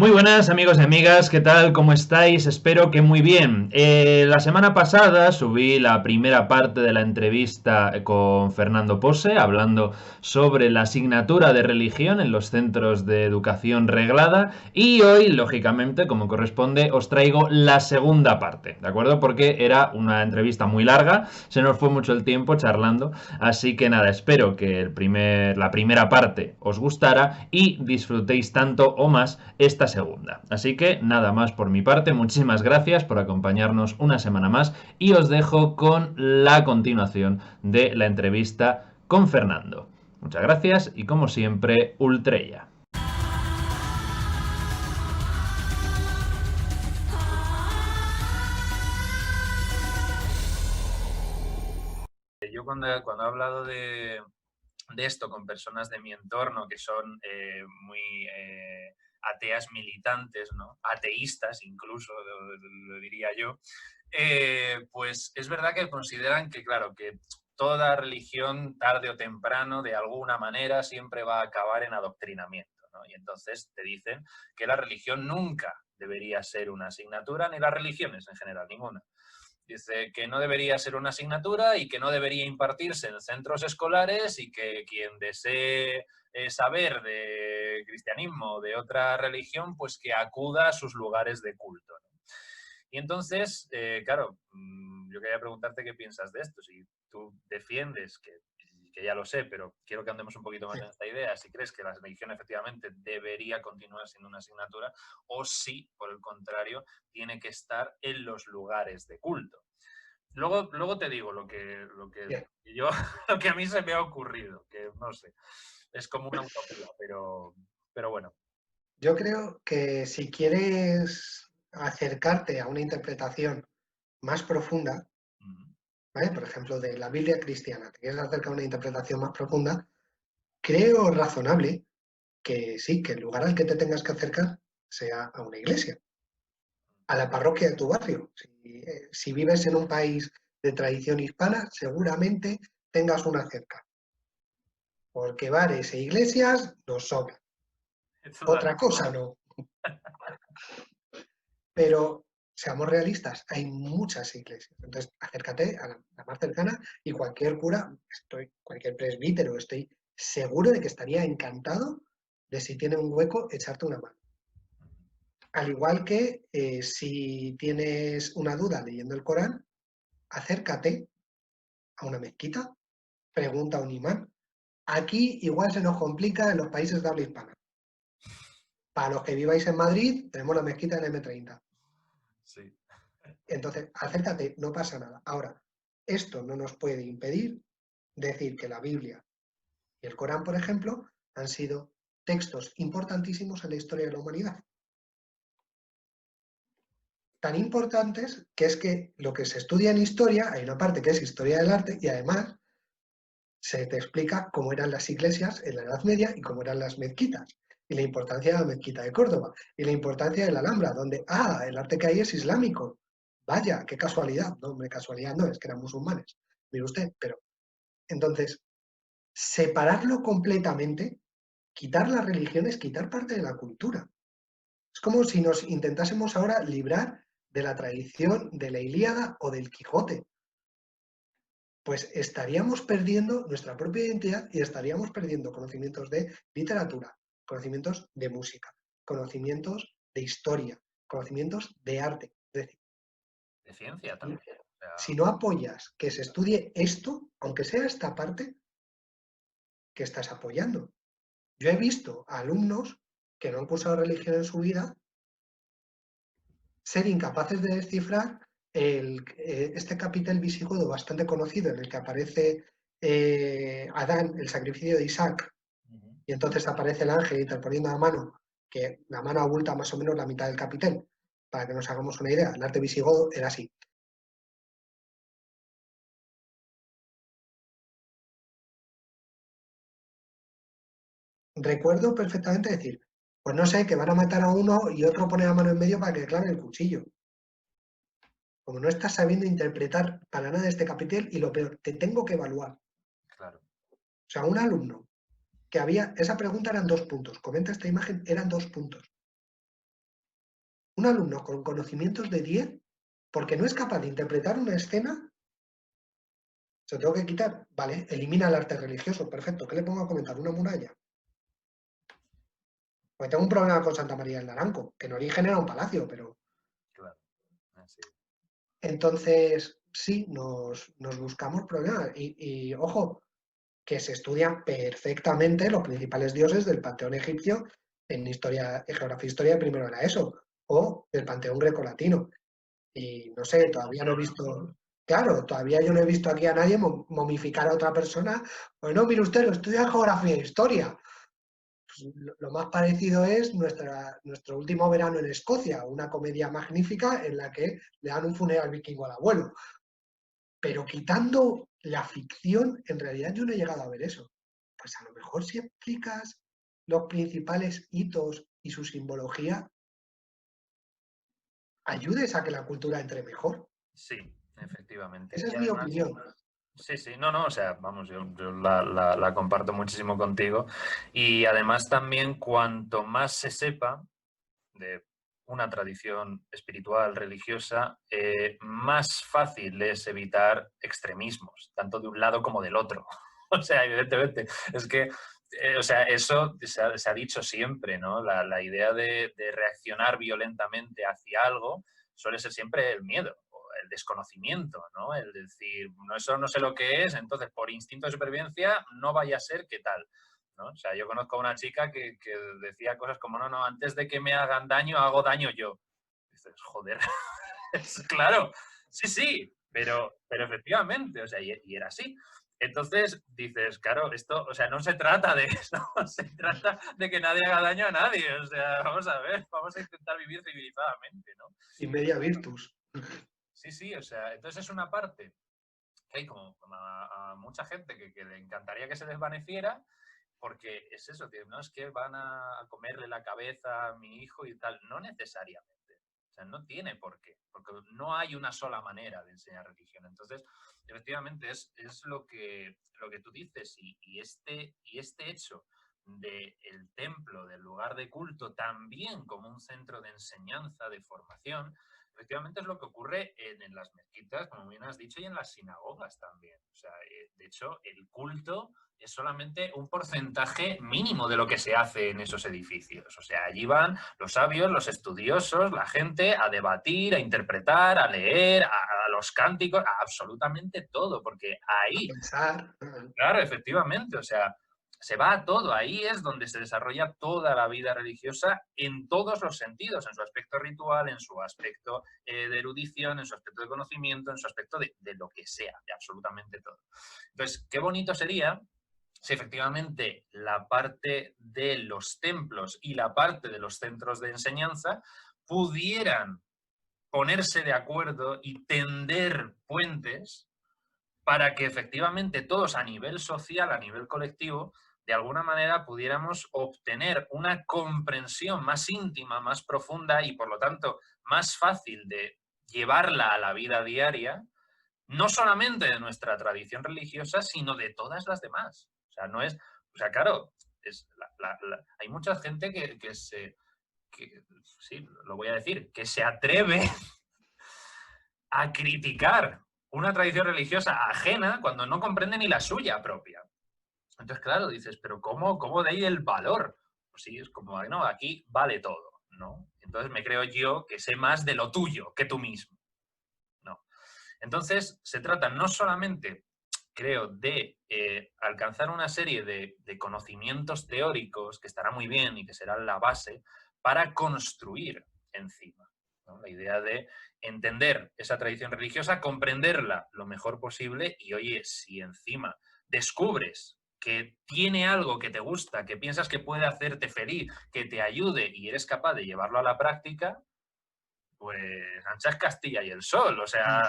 Muy buenas amigos y amigas, ¿qué tal? ¿Cómo estáis? Espero que muy bien. La semana pasada subí la primera parte de la entrevista con Fernando Pose, hablando sobre la asignatura de religión en los centros de educación reglada, y hoy, lógicamente, como corresponde, os traigo la segunda parte, ¿de acuerdo? Porque era una entrevista muy larga, se nos fue mucho el tiempo charlando, así que nada, espero que la primera parte os gustara y disfrutéis tanto o más esta segunda. Así que nada más por mi parte, muchísimas gracias por acompañarnos una semana más y os dejo con la continuación de la entrevista con Fernando. Muchas gracias y como siempre, Ultrella. Yo cuando he hablado de esto con personas de mi entorno que son muy ateas militantes, ¿no? Ateístas incluso, lo diría yo, pues es verdad que consideran que, claro, que toda religión, tarde o temprano, de alguna manera, siempre va a acabar en adoctrinamiento, ¿no? Y entonces te dicen que la religión nunca debería ser una asignatura, ni las religiones en general, ninguna. Dice que no debería ser una asignatura y que no debería impartirse en centros escolares y que quien desee saber de cristianismo o de otra religión, pues que acuda a sus lugares de culto, ¿no? Y entonces, claro, yo quería preguntarte qué piensas de esto. Si tú defiendes, que ya lo sé, pero quiero que andemos un poquito más en esta idea, si crees que la religión efectivamente debería continuar siendo una asignatura o si, por el contrario, tiene que estar en los lugares de culto. Luego te digo lo que Bien, yo, lo que a mí se me ha ocurrido, que no sé, es como una utopía, pero bueno. yo creo que si quieres acercarte a una interpretación más profunda, Mm, ¿vale? Por ejemplo, de la Biblia cristiana, te quieres acercar a una interpretación más profunda, creo razonable que sí, que el lugar al que te tengas que acercar sea a una iglesia, a la parroquia de tu barrio. Si vives en un país de tradición hispana, seguramente tengas una cerca, porque bares e iglesias nos sobran. Otra totalmente. cosa no. Pero seamos realistas, hay muchas iglesias. Entonces, acércate a la más cercana y cualquier cura, cualquier presbítero, estoy seguro de que estaría encantado de si tiene un hueco echarte una mano. Al igual que si tienes una duda leyendo el Corán, acércate a una mezquita, pregunta a un imán. Aquí igual se nos complica en los países de habla hispana. Para los que viváis en Madrid, tenemos la mezquita en M30. Sí. Entonces, acércate, no pasa nada. Ahora, esto no nos puede impedir decir que la Biblia y el Corán, por ejemplo, han sido textos importantísimos en la historia de la humanidad. Tan importantes que es que lo que se estudia en historia, hay una parte que es historia del arte y además se te explica cómo eran las iglesias en la Edad Media y cómo eran las mezquitas. Y la importancia de la mezquita de Córdoba. Y la importancia de la Alhambra, donde, el arte que hay es islámico. Vaya, qué casualidad. No, hombre, casualidad no, es que eran musulmanes. Mire usted, pero entonces, separarlo completamente, quitar las religiones, quitar parte de la cultura. Es como si nos intentásemos ahora librar de la tradición de la Ilíada o del Quijote. Pues estaríamos perdiendo nuestra propia identidad y estaríamos perdiendo conocimientos de literatura, conocimientos de música, conocimientos de historia, conocimientos de arte. Es decir, De ciencia también. O sea, si no apoyas que se estudie esto, aunque sea esta parte, ¿qué estás apoyando? Yo he visto a alumnos que no han cursado religión en su vida ser incapaces de descifrar este capitel visigodo bastante conocido en el que aparece Adán, el sacrificio de Isaac, ujú. y entonces aparece el ángel interponiendo la mano, que la mano abulta más o menos la mitad del capitel. Para que nos hagamos una idea, el arte visigodo era así. Recuerdo perfectamente decir, pues no sé, que van a matar a uno y otro pone la mano en medio para que clave el cuchillo. Como no estás sabiendo interpretar para nada este capitel y lo peor, te tengo que evaluar. Claro. O sea, un alumno que había, esa pregunta eran 2 puntos, comenta esta imagen, eran 2 puntos. un alumno con conocimientos de 10, porque no es capaz de interpretar una escena, se lo tengo que quitar. Vale, elimina el arte religioso, perfecto. ¿Qué le pongo a comentar? Una muralla. Porque tengo un problema con Santa María del Naranco, que en origen era un palacio, pero... Claro, así. Entonces, sí, nos buscamos problemas. Y, ojo, que se estudian perfectamente los principales dioses del panteón egipcio en historia, en geografía e historia primero era eso, o del panteón grecolatino. Y no sé, todavía no he visto, claro, todavía yo no he visto aquí a nadie momificar a otra persona. Bueno, mire usted, lo estudia en geografía e historia. Pues lo más parecido es nuestro último verano en Escocia, una comedia magnífica en la que le dan un funeral vikingo al abuelo. Pero quitando la ficción, en realidad yo no he llegado a ver eso. Pues a lo mejor si explicas los principales hitos y su simbología, ayudes a que la cultura entre mejor. Sí, efectivamente. Esa Y es mi además, opinión. sí, sí, no, o sea, vamos, yo la comparto muchísimo contigo. Y además también cuanto más se sepa de una tradición espiritual, religiosa, más fácil es evitar extremismos, tanto de un lado como del otro. O sea, evidentemente, es que, o sea, eso se ha dicho siempre, ¿no? La idea de reaccionar violentamente hacia algo suele ser siempre el miedo o el desconocimiento, ¿no? El decir, no, eso no sé lo que es, entonces por instinto de supervivencia no vaya a ser que tal. ¿No? O sea, yo conozco a una chica que decía cosas como, no, antes de que me hagan daño, hago daño yo. Y dices, joder, es claro, sí, pero efectivamente, o sea, y era así. Entonces dices, claro, esto, o sea, no se trata de eso, se trata de que nadie haga daño a nadie. O sea, vamos a ver, vamos a intentar vivir civilizadamente, ¿no? Y media virtus. Sí, o sea, entonces es una parte que hay como a mucha gente que le encantaría que se desvaneciera, porque es eso, tío, no es que van a comerle la cabeza a mi hijo y tal, no necesariamente. O sea, no tiene por qué, porque no hay una sola manera de enseñar religión. Entonces, efectivamente, es lo que tú dices y este hecho del templo, del lugar de culto, también como un centro de enseñanza, de formación, efectivamente es lo que ocurre en las mezquitas, como bien has dicho, y en las sinagogas también. O sea, de hecho, el culto es solamente un porcentaje mínimo de lo que se hace en esos edificios. O sea, allí van los sabios, los estudiosos, la gente a debatir, a interpretar, a leer, a los cánticos, a absolutamente todo, porque A ahí, pensar. claro, efectivamente, o sea, se va a todo. Ahí es donde se desarrolla toda la vida religiosa en todos los sentidos, en su aspecto ritual, en su aspecto de erudición, en su aspecto de conocimiento, en su aspecto de lo que sea, de absolutamente todo. Entonces, qué bonito sería si efectivamente la parte de los templos y la parte de los centros de enseñanza pudieran ponerse de acuerdo y tender puentes para que efectivamente todos a nivel social, a nivel colectivo, de alguna manera pudiéramos obtener una comprensión más íntima, más profunda y por lo tanto más fácil de llevarla a la vida diaria, no solamente de nuestra tradición religiosa, sino de todas las demás. O sea, no es, o sea, claro, hay mucha gente sí, lo voy a decir, que se atreve a criticar una tradición religiosa ajena cuando no comprende ni la suya propia. Entonces, claro, dices, pero ¿cómo de ahí el valor? Pues sí, es como, no, aquí vale todo, ¿no? Entonces me creo yo que sé más de lo tuyo que tú mismo, ¿no? Entonces, se trata no solamente, creo, de alcanzar una serie de conocimientos teóricos, que estará muy bien y que serán la base, para construir encima, ¿no? La idea de entender esa tradición religiosa, comprenderla lo mejor posible y, oye, si encima descubres que tiene algo que te gusta, que piensas que puede hacerte feliz, que te ayude y eres capaz de llevarlo a la práctica, pues ancha es Castilla y el sol, o sea,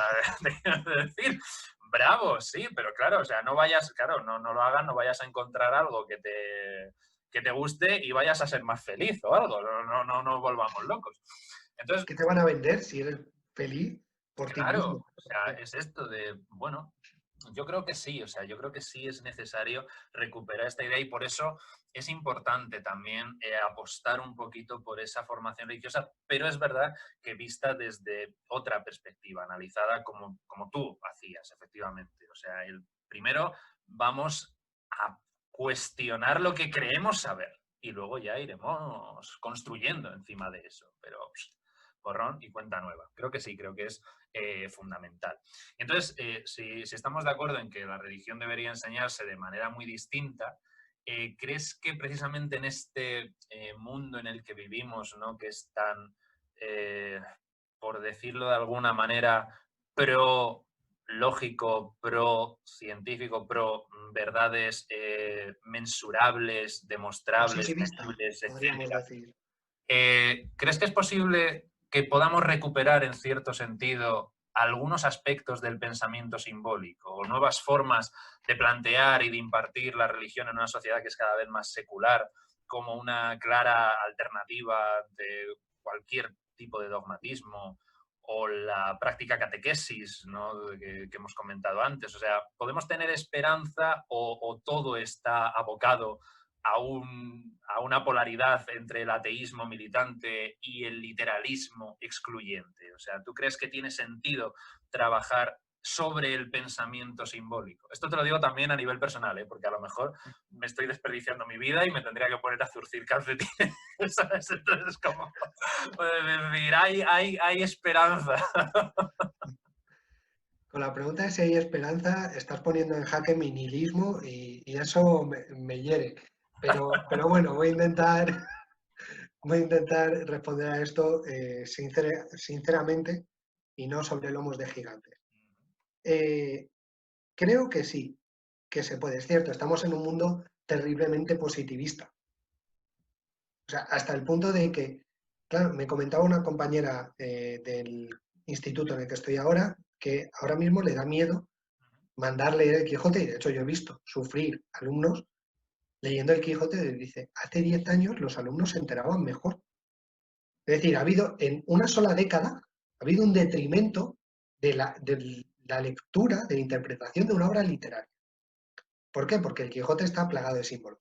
te quiero decir, bravo, sí, pero claro, o sea, no vayas, claro, no lo hagas, no vayas a encontrar algo que te guste y vayas a ser más feliz o algo, no volvamos locos. Entonces, ¿Qué te van a vender si eres feliz por ti claro, mismo? o sea, es esto de, bueno, Yo creo que sí, o sea, yo creo que sí es necesario recuperar esta idea y por eso es importante también apostar un poquito por esa formación religiosa, pero es verdad que vista desde otra perspectiva, analizada como tú hacías, efectivamente. O sea, primero vamos a cuestionar lo que creemos saber y luego ya iremos construyendo encima de eso, pero borrón y cuenta nueva. Creo que sí, creo que es fundamental. Entonces, si estamos de acuerdo en que la religión debería enseñarse de manera muy distinta, ¿crees que precisamente en este mundo en el que vivimos, ¿no? Que es tan, por decirlo de alguna manera, pro lógico, pro científico, pro verdades mensurables, demostrables, Positivista, medibles, podríamos etcétera? decir. ¿Crees que es posible que podamos recuperar en cierto sentido algunos aspectos del pensamiento simbólico o nuevas formas de plantear y de impartir la religión en una sociedad que es cada vez más secular como una clara alternativa de cualquier tipo de dogmatismo o la práctica catequesis, ¿no? que hemos comentado antes? O sea, ¿podemos tener esperanza o todo está abocado a una polaridad entre el ateísmo militante y el literalismo excluyente? O sea, ¿tú crees que tiene sentido trabajar sobre el pensamiento simbólico? Esto te lo digo también a nivel personal, ¿eh? Porque a lo mejor me estoy desperdiciando mi vida y me tendría que poner a zurcir calcetines, ¿sabes? Entonces, como decir, hay esperanza. Con la pregunta de si hay esperanza, estás poniendo en jaque mi nihilismo y eso me hiere. Pero bueno, voy a intentar responder a esto sinceramente y no sobre lomos de gigantes. Eh, Creo que sí, que se puede. Es cierto, estamos en un mundo terriblemente positivista. O sea, hasta el punto de que, claro, me comentaba una compañera del instituto en el que estoy ahora que ahora mismo le da miedo mandar leer el Quijote, y de hecho yo he visto sufrir alumnos leyendo el Quijote, y dice, hace 10 años los alumnos se enteraban mejor. Es decir, ha habido en una sola década, ha habido un detrimento de la lectura, de la interpretación de una obra literaria. ¿Por qué? Porque el Quijote está plagado de símbolos,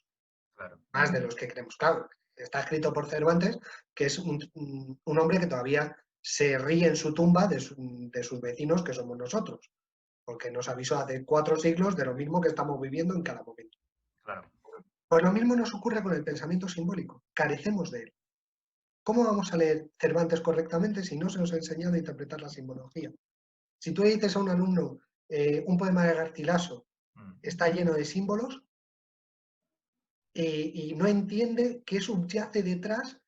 Claro. más de los que creemos. Claro, está escrito por Cervantes, que es un hombre que todavía se ríe en su tumba de sus vecinos, que somos nosotros, porque nos avisó hace 4 siglos de lo mismo que estamos viviendo en cada momento. Claro. Pues lo mismo nos ocurre con el pensamiento simbólico, carecemos de él. ¿Cómo vamos a leer Cervantes correctamente si no se nos ha enseñado a interpretar la simbología? Si tú le dices a un alumno un poema de Garcilaso está lleno de símbolos y no entiende qué subyace detrás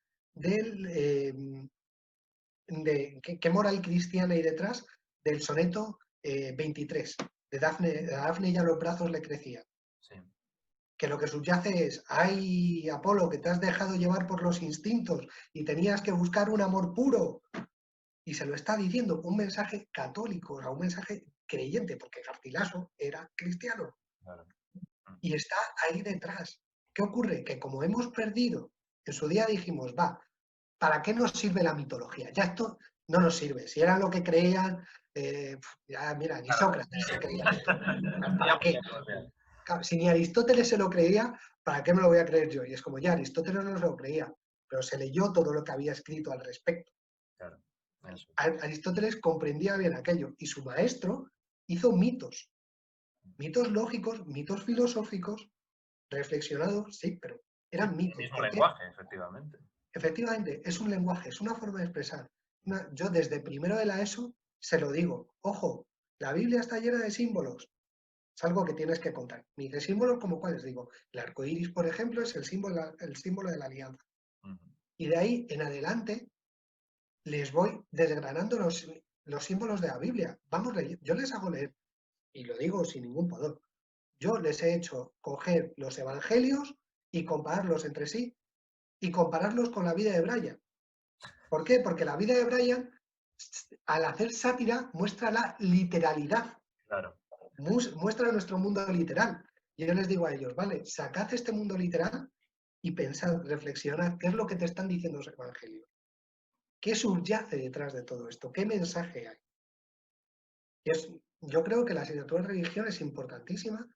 qué moral cristiana hay detrás del soneto 23, de Dafne y a los brazos le crecía. Sí. Que lo que subyace es, ay, Apolo, que te has dejado llevar por los instintos y tenías que buscar un amor puro. Y se lo está diciendo un mensaje católico, o sea, un mensaje creyente, porque Garcilaso era cristiano. Claro. Y está ahí detrás. ¿Qué ocurre? Que como hemos perdido, en su día dijimos, va, ¿para qué nos sirve la mitología? Ya esto no nos sirve. Si era lo que creían, ya mira, ni Sócrates se creía esto. ¿Para qué? Si ni Aristóteles se lo creía, ¿para qué me lo voy a creer yo? Y es como, ya, Aristóteles no se lo creía, pero se leyó todo lo que había escrito al respecto. Claro. Aristóteles comprendía bien aquello y su maestro hizo mitos, mitos lógicos, mitos filosóficos, reflexionados, sí, pero eran El mitos. mismo ¿Por qué? lenguaje, efectivamente. Efectivamente, es un lenguaje, es una forma de expresar. Yo desde primero de la ESO se lo digo, ojo, la Biblia está llena de símbolos, es algo que tienes que contar. Me dice símbolos como cuáles, digo, el arco iris, por ejemplo, es el símbolo de la alianza. Y de ahí en adelante les voy desgranando los símbolos de la Biblia. Vamos, yo les hago leer, y lo digo sin ningún pudor. Yo les he hecho coger los evangelios y compararlos entre sí y compararlos con la vida de Brian. ¿Por qué? Porque la vida de Brian, al hacer sátira, muestra la literalidad. Claro. Muestra nuestro mundo literal. Y yo les digo a ellos, vale, sacad este mundo literal y pensad, reflexionad, ¿qué es lo que te están diciendo los evangelios? ¿Qué subyace detrás de todo esto? ¿Qué mensaje hay? Y es yo creo que la asignatura de religión es importantísima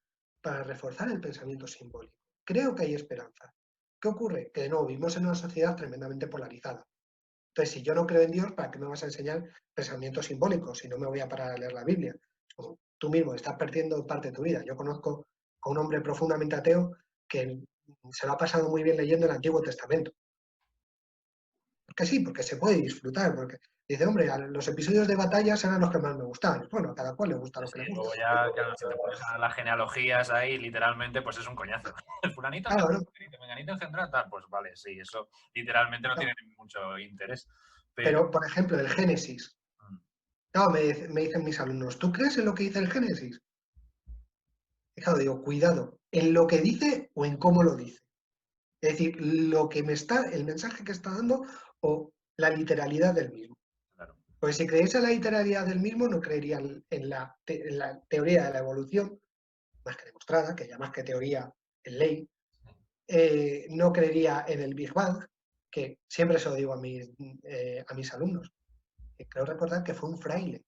para reforzar el pensamiento simbólico. Creo que hay esperanza. ¿Qué ocurre? Que de nuevo vivimos en una sociedad tremendamente polarizada. Entonces, si yo no creo en Dios, ¿para qué me vas a enseñar pensamiento simbólico si no me voy a parar a leer la Biblia? Como tú mismo estás perdiendo parte de tu vida. Yo conozco a un hombre profundamente ateo que se lo ha pasado muy bien leyendo el Antiguo Testamento. Porque sí, porque se puede disfrutar, porque dice, hombre, los episodios de batallas eran los que más me gustaban. Bueno, a cada cual le gusta lo que Sí, le luego gusta. ya, claro, si te pones a las genealogías ahí, literalmente, pues es un coñazo. El fulanito Claro, engendró, ¿no? el menganito engendró, tal, pues vale, sí, eso literalmente no Claro. tiene mucho interés. Pero, Pero, por ejemplo, el Génesis. Claro, me dicen mis alumnos, ¿tú crees en lo que dice el Génesis? Y claro, digo, cuidado, ¿en lo que dice o en cómo lo dice? Es decir, lo que me está, el mensaje que está dando o la literalidad del mismo. claro, Pues si creéis en la literalidad del mismo, no creerían en la teoría de la evolución, más que demostrada, que ya más que teoría en ley, no creería en el Big Bang, que siempre se lo digo a mis alumnos. Creo recordar que fue un fraile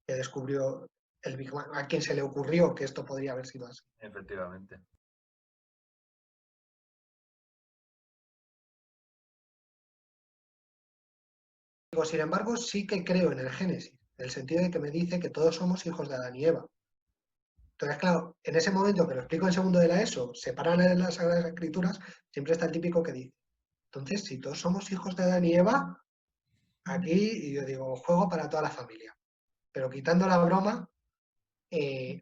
que descubrió el Big Bang, a quien se le ocurrió que esto podría haber sido así. efectivamente. Digo, sin embargo, sí que creo en el Génesis, en el sentido de que me dice que todos somos hijos de Adán y Eva. Entonces, claro, en ese momento que lo explico en segundo de la ESO, separan en las Sagradas Escrituras, siempre está el típico que dice, entonces, si todos somos hijos de Adán y Eva, aquí, y yo digo, juego para toda la familia. Pero quitando la broma,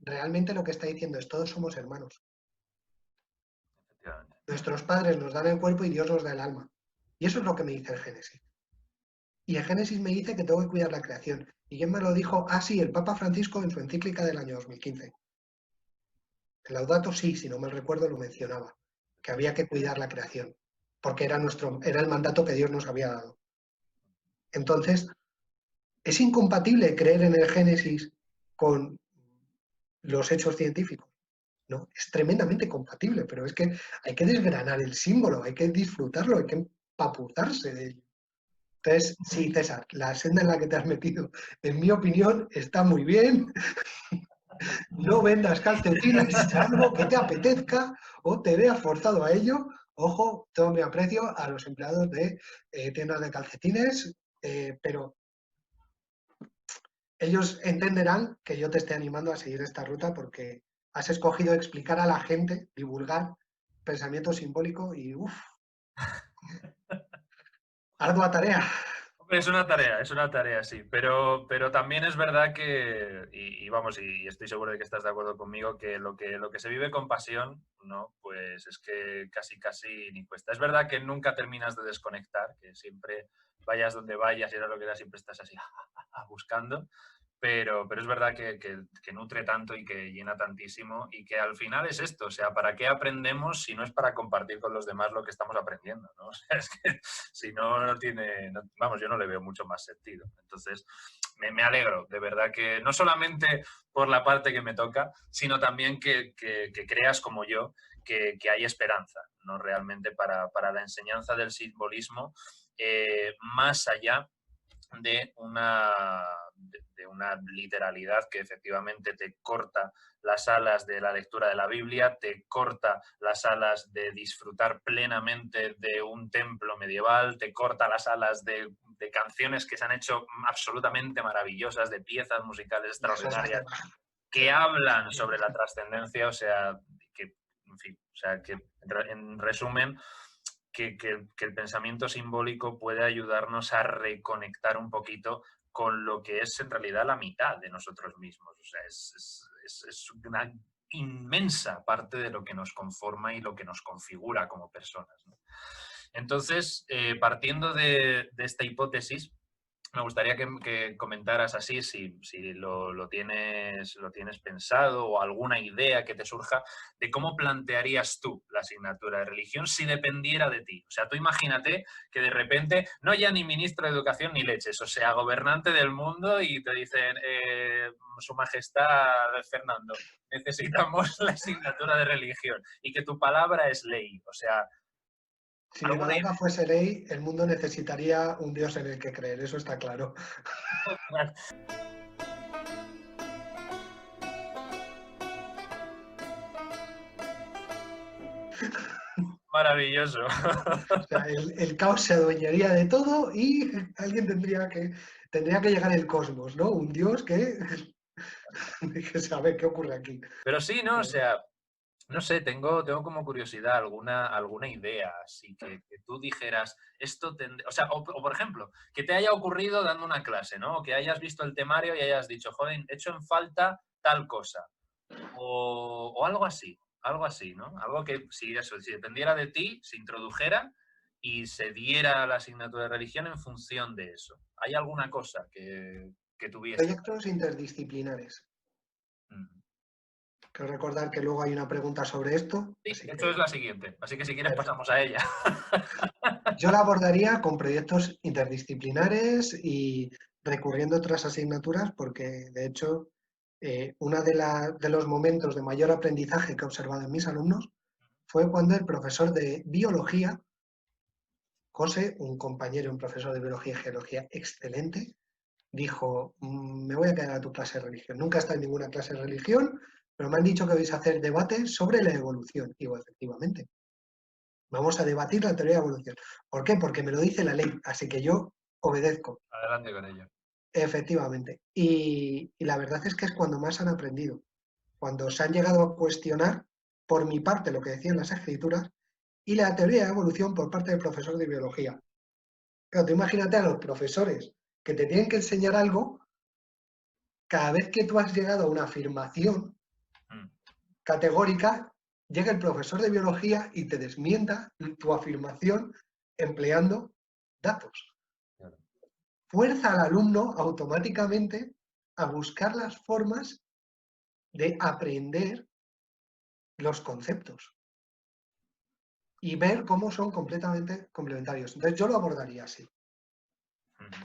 realmente lo que está diciendo es todos somos hermanos. Efectivamente. Nuestros padres nos dan el cuerpo y Dios nos da el alma. Y eso es lo que me dice el Génesis. Y el Génesis me dice que tengo que cuidar la creación. ¿Y quién me lo dijo? Ah, sí, el Papa Francisco en su encíclica del año 2015. El Laudato sí, si no mal recuerdo, lo mencionaba, que había que cuidar la creación, porque era el mandato que Dios nos había dado. Entonces, ¿es incompatible creer en el Génesis con los hechos científicos? No, es tremendamente compatible, pero es que hay que desgranar el símbolo, hay que disfrutarlo, hay que empapuzarse de ello. Entonces, sí, César, la senda en la que te has metido, en mi opinión, está muy bien. No vendas calcetines, salvo que te apetezca o te veas forzado a ello. Ojo, todo mi aprecio a los empleados de tiendas de calcetines, pero ellos entenderán que yo te esté animando a seguir esta ruta porque has escogido explicar a la gente, divulgar pensamiento simbólico y uff, ardua tarea. Hombre, es una tarea, sí, pero también es verdad que, y vamos, y estoy seguro de que estás de acuerdo conmigo, que lo que se vive con pasión, ¿no? Pues es que casi ni cuesta. Es verdad que nunca terminas de desconectar, que siempre vayas donde vayas y era lo que era, siempre estás así buscando, pero es verdad que nutre tanto y que llena tantísimo y que al final es esto, o sea, ¿para qué aprendemos si no es para compartir con los demás lo que estamos aprendiendo, ¿no? O sea, es que si no, no tiene, vamos, yo no le veo mucho más sentido. Entonces, me alegro, de verdad, que no solamente por la parte que me toca, sino también que creas como yo que hay esperanza, ¿no? Realmente para la enseñanza del simbolismo, más allá de una literalidad que efectivamente te corta las alas de la lectura de la Biblia, te corta las alas de disfrutar plenamente de un templo medieval, te corta las alas de canciones que se han hecho absolutamente maravillosas, de piezas musicales extraordinarias que hablan sobre la trascendencia, o sea, que, en fin, o sea, que en resumen, que el pensamiento simbólico puede ayudarnos a reconectar un poquito con lo que es en realidad la mitad de nosotros mismos. O sea, es una inmensa parte de lo que nos conforma y lo que nos configura como personas, ¿no? Entonces, partiendo de esta hipótesis, me gustaría que comentaras así, si lo tienes pensado o alguna idea que te surja de cómo plantearías tú la asignatura de religión si dependiera de ti. O sea, tú imagínate que de repente no ya ni ministro de Educación ni leches, o sea, gobernante del mundo y te dicen, Su Majestad Fernando, necesitamos la asignatura de religión y que tu palabra es ley. O sea, Si mi alguna palabra fuese ley, el mundo necesitaría un Dios en el que creer, eso está claro. idea. Maravilloso. O sea, el caos se adueñaría de todo y alguien tendría que llegar el cosmos, ¿no? Un dios que dijese, a ver, ¿qué ocurre aquí? Pero sí, ¿no? O sea, no sé, tengo como curiosidad alguna idea, así que tú dijeras, o sea, o por ejemplo, que te haya ocurrido dando una clase, ¿no? O que hayas visto el temario y hayas dicho, joder, he hecho en falta tal cosa. O algo así, ¿no? Algo que, si dependiera de ti, se introdujera y se diera la asignatura de religión en función de eso. ¿Hay alguna cosa que tuviese? Proyectos interdisciplinares. Mm. Quiero recordar que luego hay una pregunta sobre esto, Sí, así de hecho es que la siguiente, así que si quieres perfecto. pasamos a ella. Yo la abordaría con proyectos interdisciplinares y recurriendo a otras asignaturas, porque de hecho, uno de los momentos de mayor aprendizaje que he observado en mis alumnos fue cuando el profesor de biología, José, un compañero, un profesor de biología y geología excelente, dijo, me voy a quedar a tu clase de religión. Nunca he estado en ninguna clase de religión, pero me han dicho que vais a hacer debate sobre la evolución. Digo, efectivamente, vamos a debatir la teoría de evolución. ¿Por qué? Porque me lo dice la ley, así que yo obedezco, Adelante con ello. efectivamente. Y la verdad es que es cuando más han aprendido, cuando se han llegado a cuestionar, por mi parte, lo que decían las escrituras, y la teoría de evolución por parte del profesor de biología. Claro, tú imagínate a los profesores que te tienen que enseñar algo, cada vez que tú has llegado a una afirmación Mm. categórica, llega el profesor de biología y te desmienta tu afirmación empleando datos. Claro. Fuerza al alumno automáticamente a buscar las formas de aprender los conceptos y ver cómo son completamente complementarios. Entonces yo lo abordaría así. Mm.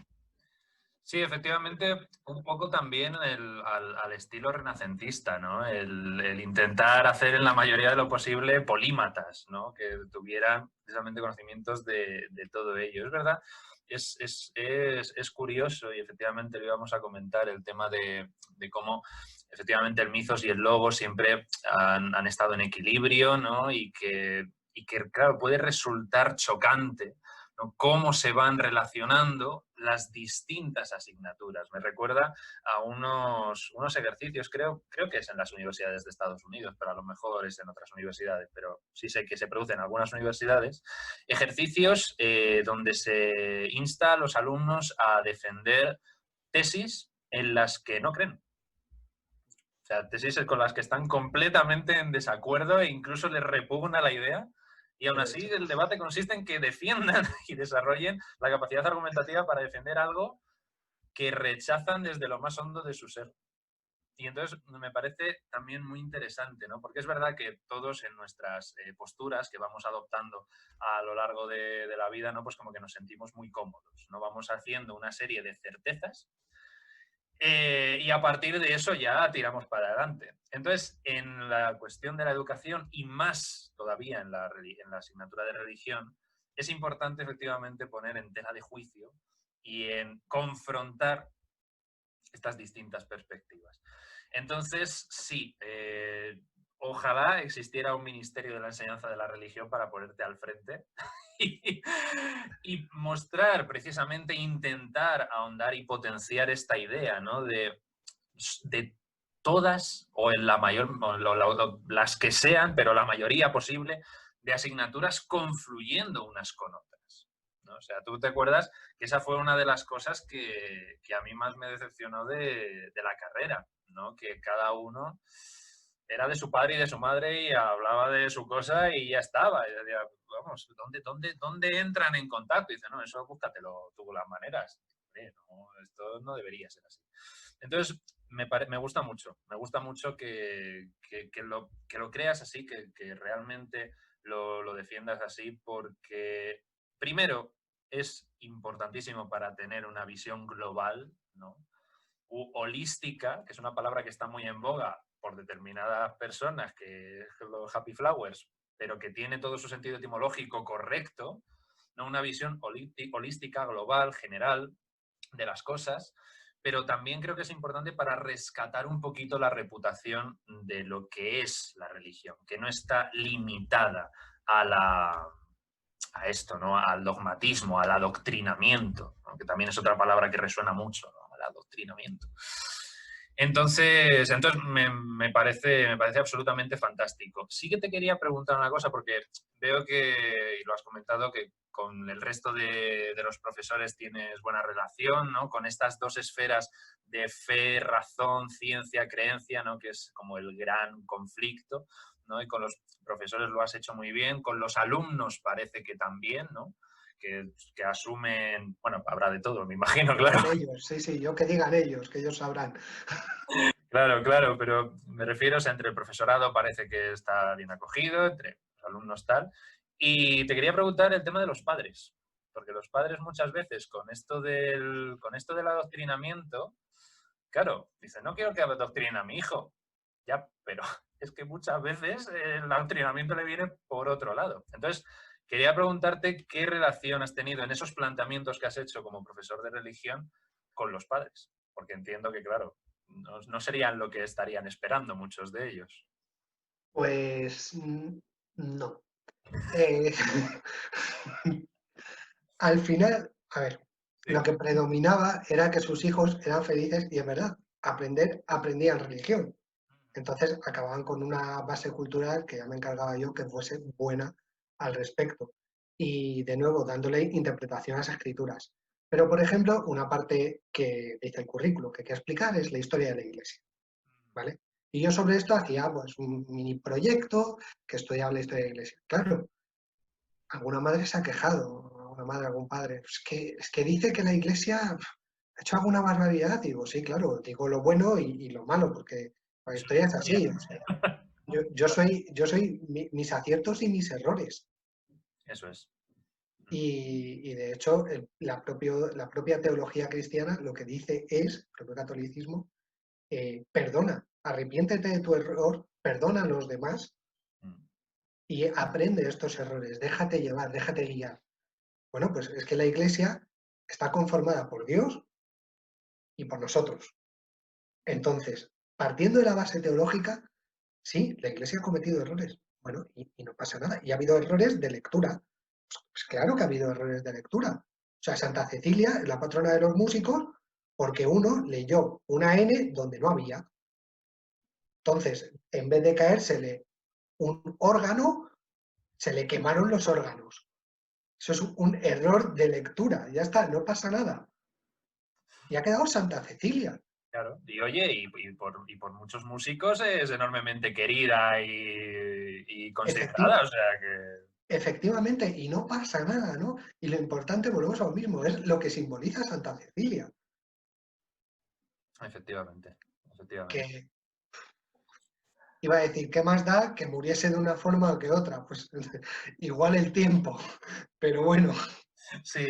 Sí, efectivamente, un poco también al estilo renacentista, ¿no? El intentar hacer en la mayoría de lo posible polímatas, ¿no? Que tuvieran precisamente conocimientos de todo ello. Es verdad, es curioso y efectivamente lo íbamos a comentar el tema de cómo efectivamente el mitos y el logos siempre han estado en equilibrio, ¿no? Y que, claro, puede resultar chocante, ¿no? Cómo se van relacionando las distintas asignaturas. Me recuerda a unos ejercicios, creo que es en las universidades de Estados Unidos, pero a lo mejor es en otras universidades, pero sí sé que se producen en algunas universidades, ejercicios donde se insta a los alumnos a defender tesis en las que no creen. O sea, tesis con las que están completamente en desacuerdo e incluso les repugna la idea. Y aún así el debate consiste en que defiendan y desarrollen la capacidad argumentativa para defender algo que rechazan desde lo más hondo de su ser. Y entonces me parece también muy interesante, ¿no? Porque es verdad que todos en nuestras posturas que vamos adoptando a lo largo de la vida, ¿no? Pues como que nos sentimos muy cómodos, ¿no? Vamos haciendo una serie de certezas y a partir de eso ya tiramos para adelante. Entonces, en la cuestión de la educación y más todavía en la asignatura de religión, es importante efectivamente poner en tela de juicio y en confrontar estas distintas perspectivas. Entonces, sí, ojalá existiera un ministerio de la enseñanza de la religión para ponerte al frente y, y mostrar, precisamente, intentar ahondar y potenciar esta idea, ¿no? De todas, o en la mayor, o las que sean, pero la mayoría posible, de asignaturas confluyendo unas con otras, ¿no? O sea, tú te acuerdas que esa fue una de las cosas que a mí más me decepcionó de la carrera, ¿no? Que cada uno era de su padre y de su madre y hablaba de su cosa y ya estaba. Y decía, vamos, ¿dónde entran en contacto? Y dice, no, eso búscatelo tú las maneras. No, esto no debería ser así. Entonces, me gusta mucho que lo creas así, que realmente lo defiendas así, porque primero es importantísimo para tener una visión global, ¿no? Holística, que es una palabra que está muy en boga por determinadas personas, que es los happy flowers, pero que tiene todo su sentido etimológico correcto, ¿no? Una visión holística, global, general de las cosas, pero también creo que es importante para rescatar un poquito la reputación de lo que es la religión, que no está limitada a esto, ¿no? Al dogmatismo, al adoctrinamiento, ¿no? Que también es otra palabra que resuena mucho, ¿no? Al adoctrinamiento. Entonces me parece absolutamente fantástico. Sí que te quería preguntar una cosa, porque veo que, y lo has comentado, que con el resto de los profesores tienes buena relación, ¿no? Con estas dos esferas de fe, razón, ciencia, creencia, ¿no? Que es como el gran conflicto, ¿no? Y con los profesores lo has hecho muy bien, con los alumnos parece que también, ¿no? Que asumen, bueno, habrá de todo, me imagino, claro. Ellos, sí, yo que digan ellos, que ellos sabrán. Claro, pero me refiero, o sea, entre el profesorado parece que está bien acogido, entre los alumnos tal. Y te quería preguntar el tema de los padres, porque los padres muchas veces con esto del adoctrinamiento, claro, dicen, no quiero que adoctrine a mi hijo, ya, pero es que muchas veces el adoctrinamiento le viene por otro lado. Entonces, quería preguntarte qué relación has tenido en esos planteamientos que has hecho como profesor de religión con los padres, porque entiendo que, claro, no serían lo que estarían esperando muchos de ellos. Pues no. Eh, al final, a ver, lo Sí. que predominaba era que sus hijos eran felices y es verdad, aprendían religión. Entonces acababan con una base cultural que ya me encargaba yo que fuese buena al respecto. Y de nuevo, dándole interpretación a las escrituras. Pero, por ejemplo, una parte que dice el currículo que hay que explicar es la historia de la Iglesia, ¿vale? Y yo sobre esto hacía pues, un mini proyecto que estudiaba la historia de la Iglesia. Claro, alguna madre se ha quejado, alguna madre, algún padre. Es que dice que la Iglesia ha hecho alguna barbaridad. Y digo, sí, claro, digo lo bueno y lo malo, porque la Eso es historia es historia. así. O sea, yo soy mis aciertos y mis errores. Eso es. Y de hecho, la propia teología cristiana lo que dice es, el propio catolicismo, perdona, arrepiéntete de tu error, perdona a los demás y aprende estos errores, déjate llevar, déjate guiar. Bueno, pues es que la Iglesia está conformada por Dios y por nosotros. Entonces, partiendo de la base teológica, sí, la Iglesia ha cometido errores. Bueno, y no pasa nada. Y ha habido errores de lectura. Pues claro que ha habido errores de lectura. O sea, Santa Cecilia es la patrona de los músicos porque uno leyó una N donde no había. Entonces, en vez de caérsele un órgano, se le quemaron los órganos. Eso es un error de lectura. Ya está, no pasa nada. Y ha quedado Santa Cecilia. Claro. Y oye, y por muchos músicos es enormemente querida y considerada, o sea que... Efectivamente, y no pasa nada, ¿no? Y lo importante, volvemos a lo mismo, es lo que simboliza Santa Cecilia. Efectivamente, efectivamente. Que iba a decir, ¿qué más da que muriese de una forma o que otra? Pues igual el tiempo, pero bueno. Sí,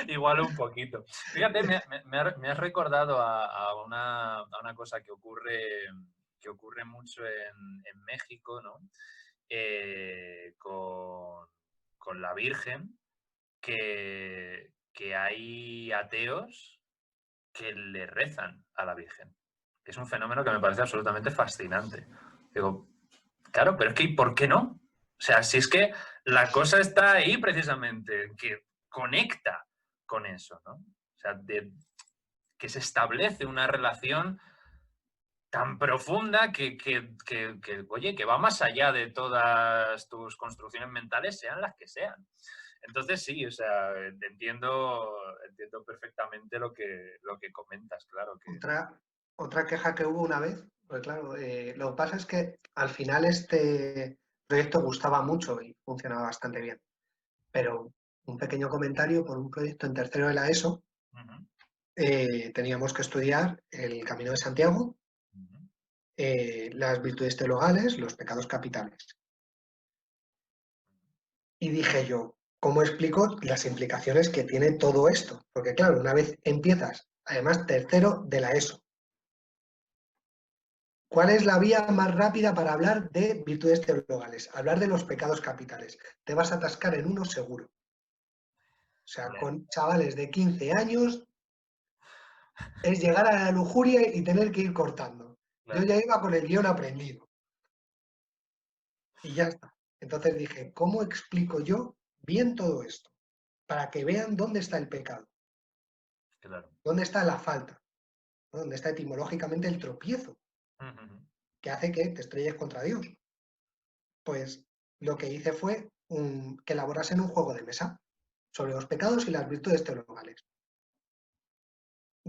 igual un poquito. Fíjate, me has recordado a una cosa que ocurre mucho en México, ¿no? Con la Virgen, que hay ateos que le rezan a la Virgen. Es un fenómeno que me parece absolutamente fascinante. Digo, claro, pero es que ¿por qué no? O sea, si es que la cosa está ahí precisamente, que conecta con eso, ¿no? O sea, que se establece una relación tan profunda oye, que va más allá de todas tus construcciones mentales, sean las que sean. Entonces sí, o sea, entiendo perfectamente lo que comentas, claro que... Otra queja que hubo una vez, pues claro, lo que pasa es que al final este proyecto gustaba mucho y funcionaba bastante bien. Pero un pequeño comentario por un proyecto en tercero de la ESO, teníamos que estudiar el Camino de Santiago, las virtudes teologales, los pecados capitales. Y dije yo, ¿cómo explico las implicaciones que tiene todo esto? Porque claro, una vez empiezas, además tercero de la ESO, ¿cuál es la vía más rápida para hablar de virtudes teologales? Hablar de los pecados capitales. Te vas a atascar en uno seguro. O sea, con chavales de 15 años, es llegar a la lujuria y tener que ir cortando. Yo Claro, ya iba con el guión aprendido y ya está. Entonces dije, ¿cómo explico yo bien todo esto? Para que vean dónde está el pecado, claro. dónde está la falta, ¿no? Dónde está etimológicamente el tropiezo Ujú, que hace que te estrelles contra Dios. Pues lo que hice fue que elaborasen un juego de mesa sobre los pecados y las virtudes teologales.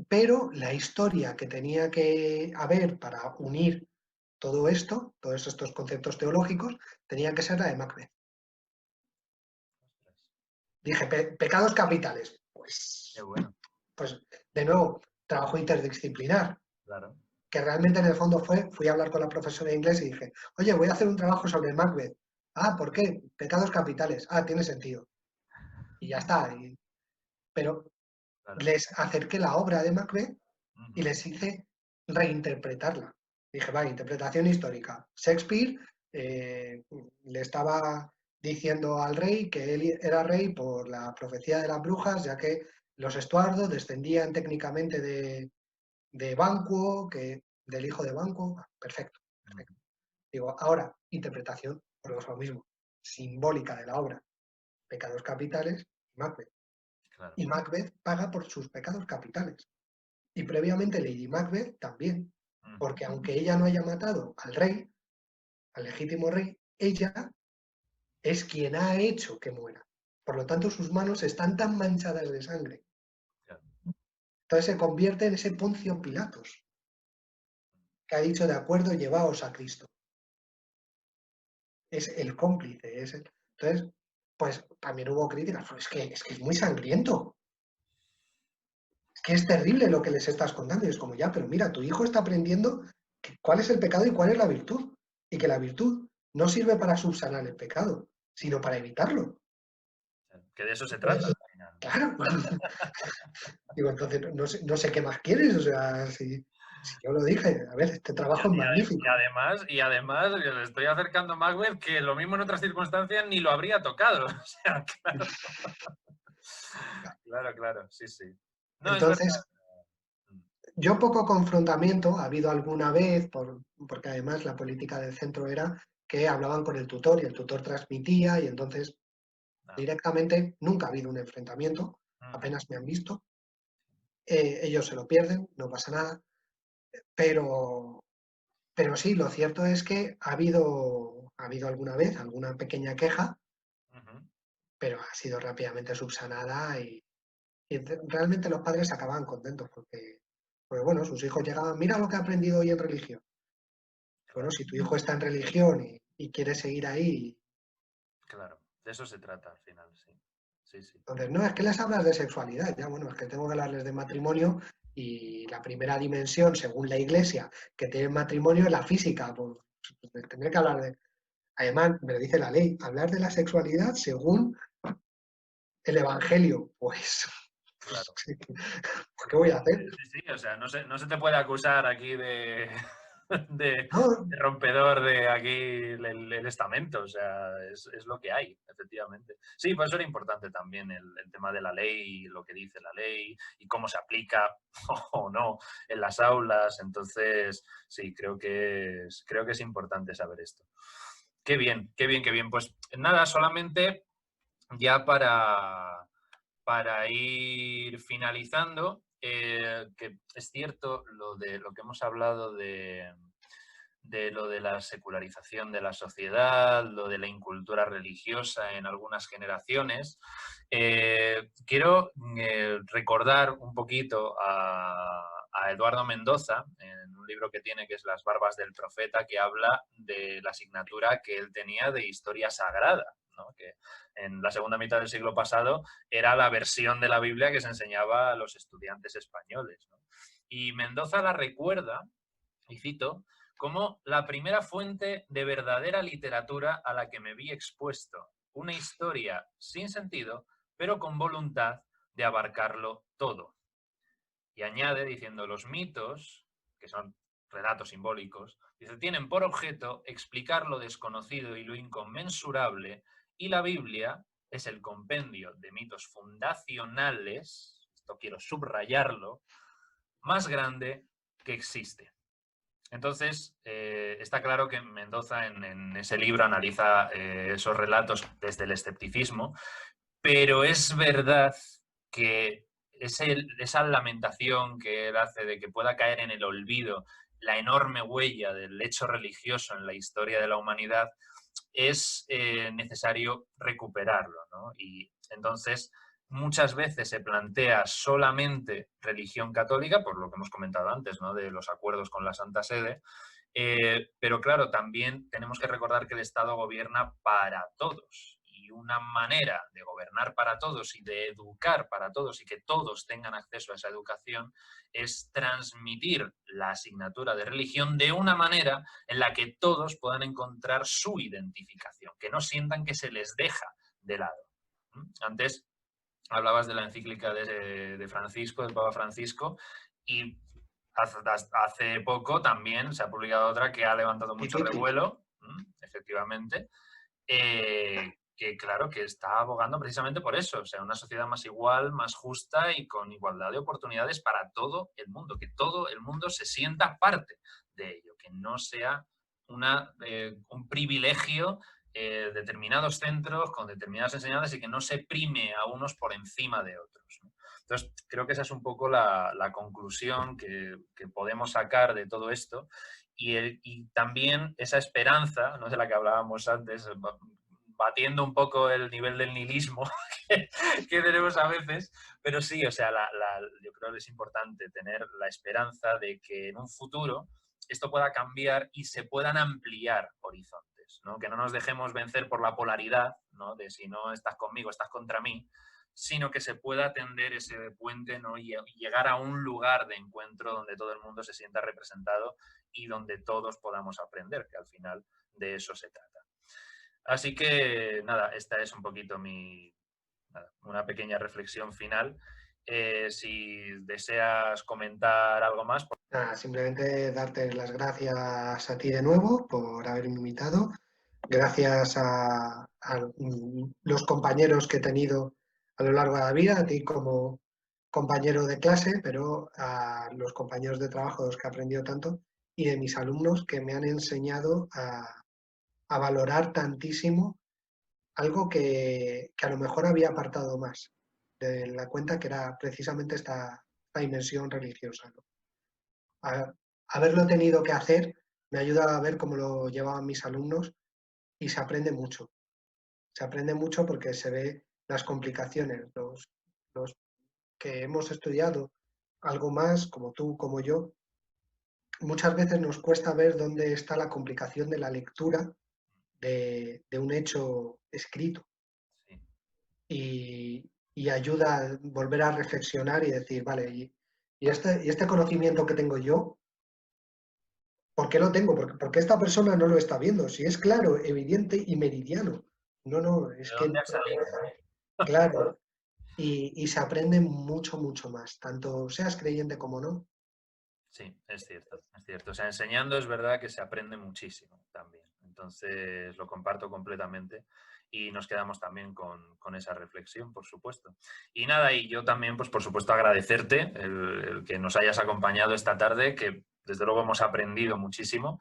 Pero la historia que tenía que haber para unir todo esto, todos estos conceptos teológicos, tenía que ser la de Macbeth. ostras, Dije, pecados capitales. qué bueno, Pues, de nuevo, trabajo interdisciplinar, claro. que realmente en el fondo fui a hablar con la profesora de inglés y dije, oye, voy a hacer un trabajo sobre Macbeth. Ah, ¿por qué? Pecados capitales. Ah, tiene sentido. Y ya está. Pero Claro. les acerqué la obra de Macbeth y Ujú, les hice reinterpretarla. Dije, vale, interpretación histórica. Shakespeare le estaba diciendo al rey que él era rey por la profecía de las brujas, ya que los Estuardo descendían técnicamente de Banquo, del hijo de Banquo. Perfecto, perfecto. ujú, Digo, ahora, interpretación, por lo mismo, simbólica de la obra, pecados capitales, Macbeth. claro. Y Macbeth paga por sus pecados capitales. Y previamente Lady Macbeth también, Ujú, porque aunque ella no haya matado al rey, al legítimo rey, ella es quien ha hecho que muera. Por lo tanto, sus manos están tan manchadas de sangre. claro. Entonces se convierte en ese Poncio Pilatos, que ha dicho, de acuerdo, llevaos a Cristo. Es el cómplice. Entonces, pues también hubo críticas, pero es que es muy sangriento. Es que es terrible lo que les estás contando. Y es como, ya, pero mira, tu hijo está aprendiendo cuál es el pecado y cuál es la virtud. Y que la virtud no sirve para subsanar el pecado, sino para evitarlo. Que de eso se trata Entonces, al final. claro. Digo, entonces, no sé qué más quieres. O sea, si yo lo dije, a ver, este Y, trabajo es magnífico. además, yo le estoy acercando a Macbeth que lo mismo en otras circunstancias ni lo habría tocado. O sea, claro, claro, claro, sí, sí. No, es verdad. Entonces, yo poco confrontamiento ha habido alguna vez, porque además la política del centro era que hablaban con el tutor y el tutor transmitía y entonces No. directamente nunca ha habido un enfrentamiento, Ujú, apenas me han visto. Ellos se lo pierden, no pasa nada, pero, pero sí, lo cierto es que ha habido alguna vez alguna pequeña queja, ujú. pero ha sido rápidamente subsanada y realmente los padres acababan contentos porque, bueno, sus hijos llegaban, mira lo que he aprendido hoy en religión. Bueno, Claro, si tu hijo está en religión y quiere seguir ahí, claro. De eso se trata al final, sí. Sí, sí. entonces, no, es que les hablas de sexualidad, ya bueno, es que tengo que hablarles de matrimonio y la primera dimensión, según la iglesia, que tiene matrimonio es la física, pues tendré que hablar de... Además, me lo dice la ley, hablar de la sexualidad según el Evangelio, pues, Claro. ¿qué voy a hacer? Sí, sí, o sea, no se te puede acusar aquí de, de, No, de rompedor de aquí el estamento, o sea, es lo que hay, efectivamente. Sí, por eso era importante también el tema de la ley, lo que dice la ley y cómo se aplica o no en las aulas. Entonces, sí, creo que es importante saber esto. Qué bien, qué bien, qué bien. Pues nada, solamente ya para ir finalizando, que es cierto lo de lo que hemos hablado de lo de la secularización de la sociedad, lo de la incultura religiosa en algunas generaciones. Quiero recordar un poquito a Eduardo Mendoza, en un libro que tiene que es Las barbas del profeta, que habla de la asignatura que él tenía de historia sagrada, ¿no? Que en la segunda mitad del siglo pasado era la versión de la Biblia que se enseñaba a los estudiantes españoles, ¿no? Y Mendoza la recuerda, y cito, como la primera fuente de verdadera literatura a la que me vi expuesto, una historia sin sentido, pero con voluntad de abarcarlo todo. Y añade diciendo, los mitos, que son relatos simbólicos, dice, tienen por objeto explicar lo desconocido y lo inconmensurable, y la Biblia es el compendio de mitos fundacionales, esto quiero subrayarlo, más grande que existe. Entonces, está claro que Mendoza en ese libro analiza esos relatos desde el escepticismo, pero es verdad que esa lamentación que él hace de que pueda caer en el olvido la enorme huella del hecho religioso en la historia de la humanidad, es necesario recuperarlo, ¿no? Y entonces muchas veces se plantea solamente religión católica, por lo que hemos comentado antes, ¿no? De los acuerdos con la Santa Sede, pero claro, también tenemos que recordar que el Estado gobierna para todos. Y una manera de gobernar para todos y de educar para todos y que todos tengan acceso a esa educación es transmitir la asignatura de religión de una manera en la que todos puedan encontrar su identificación, que no sientan que se les deja de lado. Antes hablabas de la encíclica de Francisco, del Papa Francisco, y hace poco también se ha publicado otra que ha levantado mucho revuelo, efectivamente, que claro, que está abogando precisamente por eso, o sea, una sociedad más igual, más justa y con igualdad de oportunidades para todo el mundo, que todo el mundo se sienta parte de ello, que no sea un privilegio determinados centros con determinadas enseñanzas y que no se prime a unos por encima de otros, ¿no? Entonces, creo que esa es un poco la conclusión que podemos sacar de todo esto y también esa esperanza, ¿no?, de la que hablábamos antes, batiendo un poco el nivel del nihilismo que tenemos a veces, pero sí, o sea, yo creo que es importante tener la esperanza de que en un futuro esto pueda cambiar y se puedan ampliar horizontes, ¿no? Que no nos dejemos vencer por la polaridad, ¿no?, de si no estás conmigo, estás contra mí, sino que se pueda tender ese puente, ¿no?, y llegar a un lugar de encuentro donde todo el mundo se sienta representado y donde todos podamos aprender, que al final de eso se trata. Así que, nada, esta es un poquito una pequeña reflexión final. Si deseas comentar algo más. Nada, simplemente darte las gracias a ti de nuevo por haberme invitado. Gracias a los compañeros que he tenido a lo largo de la vida, a ti como compañero de clase, pero a los compañeros de trabajo de los que he aprendido tanto y de mis alumnos que me han enseñado a valorar tantísimo algo que a lo mejor había apartado más de la cuenta, que era precisamente esta dimensión religiosa, ¿no? Haberlo tenido que hacer me ayuda a ver cómo lo llevaban mis alumnos y se aprende mucho. Se aprende mucho porque se ve las complicaciones. Los que hemos estudiado algo más, como tú, como yo, muchas veces nos cuesta ver dónde está la complicación de la lectura de un hecho escrito. Y ayuda a volver a reflexionar y decir, vale, y este conocimiento que tengo yo, ¿por qué lo tengo? Porque esta persona no lo está viendo. Si es claro, evidente y meridiano. No, es que... ¿De dónde ha salido? Claro. Y se aprende mucho, mucho más, tanto seas creyente como no. Sí, es cierto, es cierto. O sea, enseñando es verdad que se aprende muchísimo también. Entonces, lo comparto completamente y nos quedamos también con esa reflexión, por supuesto. Y nada, y yo también, pues por supuesto, agradecerte el que nos hayas acompañado esta tarde, que desde luego hemos aprendido muchísimo.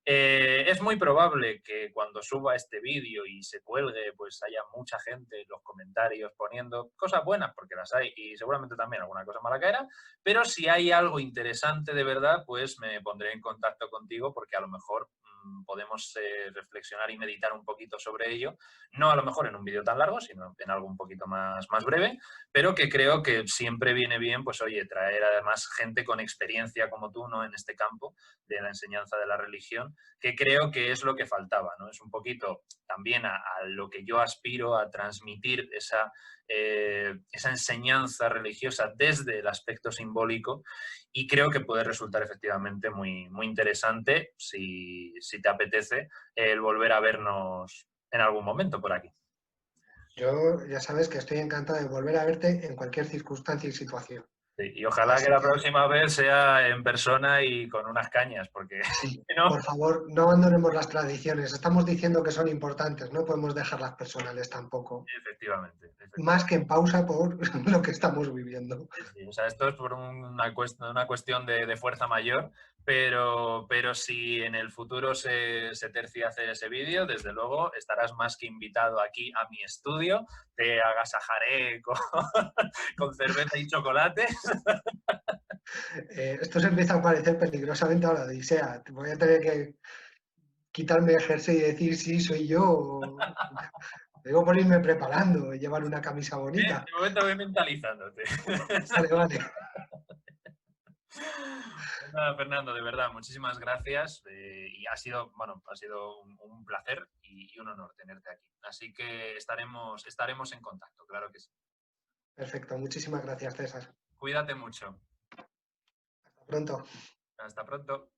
Es muy probable que cuando suba este vídeo y se cuelgue, pues haya mucha gente en los comentarios poniendo cosas buenas, porque las hay, y seguramente también alguna cosa mala caerá, pero si hay algo interesante de verdad, pues me pondré en contacto contigo porque a lo mejor podemos reflexionar y meditar un poquito sobre ello, no a lo mejor en un vídeo tan largo, sino en algo un poquito más breve, pero que creo que siempre viene bien, pues oye, traer además gente con experiencia como tú, ¿no?, en este campo de la enseñanza de la religión, que creo que es lo que faltaba, ¿no? Es un poquito también a lo que yo aspiro a transmitir esa enseñanza religiosa desde el aspecto simbólico y creo que puede resultar efectivamente muy, muy interesante si te apetece el volver a vernos en algún momento por aquí. Yo ya sabes que estoy encantado de volver a verte en cualquier circunstancia y situación. Sí, y ojalá Así que la que, próxima vez sea en persona y con unas cañas, porque sí, si no, por favor, no abandonemos las tradiciones. Estamos diciendo que son importantes, no podemos dejarlas personales tampoco. efectivamente, Más efectivamente. que en pausa por lo que estamos viviendo. Sí, sí. O sea, esto es por una cuestión de fuerza mayor, pero si en el futuro se tercia hacer ese vídeo, desde luego estarás más que invitado aquí a mi estudio, te agasajaré con, con cerveza y chocolate. Esto se empieza a parecer peligrosamente a la Odisea. Voy a tener que quitarme el jersey y decir sí, soy yo. Tengo por irme preparando y llevar una camisa bonita. De momento voy mentalizándote. Vale, vale. Pues nada, Fernando, de verdad, muchísimas gracias y ha sido, bueno, ha sido un placer y un honor tenerte aquí. Así que estaremos en contacto, claro que sí. Perfecto. Muchísimas gracias, César. Cuídate mucho. Hasta pronto. Hasta pronto.